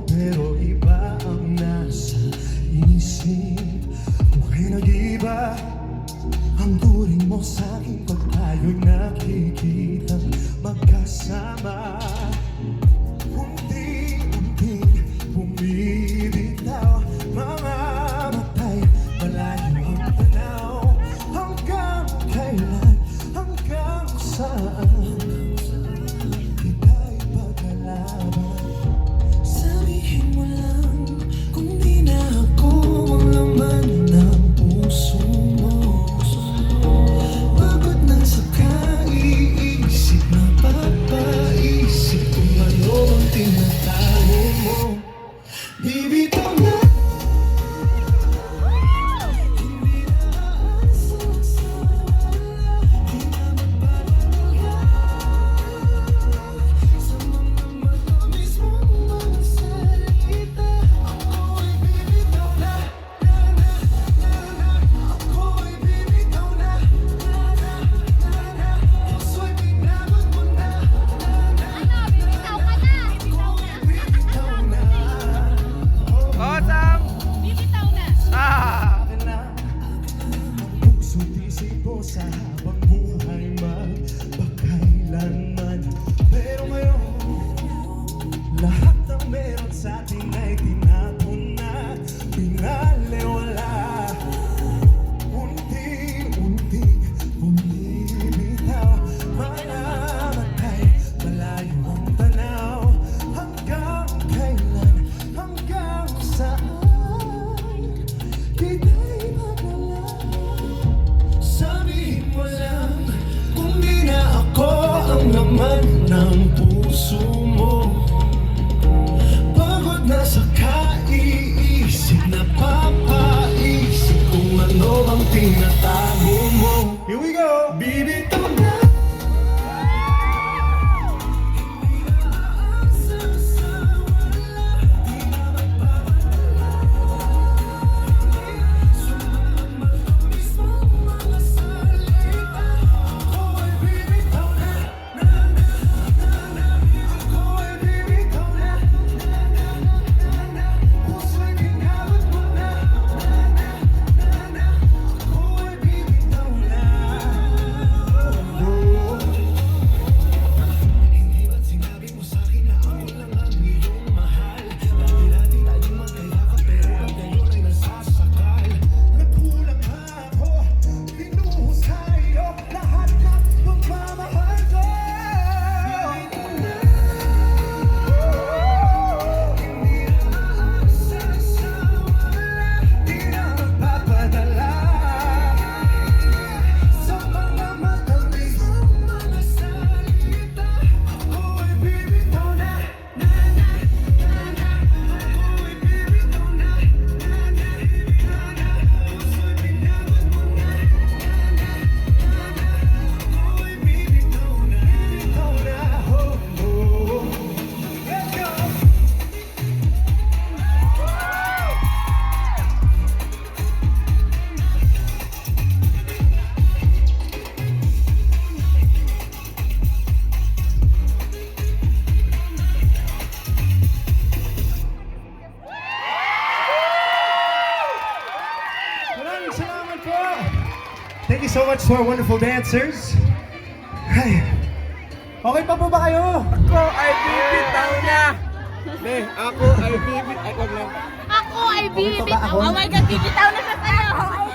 pero iba ang nasa isip. Buhay nag-iba ang turing mo sa'kin pag tayo'y nakikita magkasama. Unti-unting bumibitaw mga matay, malayo ang tanaw. Hanggang kailan, hanggang saan kita'y pagkalaban? Sabihin mo lang kung di na ako ang laman ng puso mo. Pagod na sa kaiisip, napapaisip kung ano ang tinatago mo. Bibitaw na. Hindi na aasa sa wala, di na magpapalagay sa mga matamis mong mga salita. Ako'y bibitaw na, ako'y bibitaw na, puso'y pinagod mo na, Bibitaw ka na! bibitaw na. Osam! Bibitaw na! Ah! Akin na ang puso't isip ko sa habang buhay magpakailanman. Pero ngayon, lahat ng meron sa atin ay tinapon na, pinaliwala. Unti-unting bumibitaw, manamatay, malayo ang tanaw. Hanggang kailan, hanggang saan kita'y pagkalaban? Sabihin mo lang kung di na ako ang laman ng puso mo. Pagod na sa kaiisip, napapaisip kung ano bang tinatago mo. Here we go! Bibitaw na. Hindi na aasa sa wala, di na magpapalagay sa mga matamis mong mga salita. Ako'y bibitaw na, ako'y bibitaw na, puso'y pinagod mo na, ako'y bibitaw na. Hindi ba't sinabi mo sa'kin na ako lang ang iyong mahal? Dati-dati tayong magkayakap pero ang ngayon ay nasasakal. Nagkulang pa ako, pinuhos sa'yo lahat ng pagmamahal ko. Hindi na aasa sa wala, di na magpapadala sa mga matamis mong mga salita. Ako'y bibitaw na, ako'y bibitaw na, puso'y pinagod mo na, ako'y bibitaw na, oh, oh. Let's go! Maraming salamat po. Thank you so much to our wonderful dancers. Ay, okay pa po ba kayo? Ako ay bibitaw na! Ako ay bibitaw na! Ako ay Okay pa ba bibitaw! ako? Oh my God, bibitaw na siya sa'yo!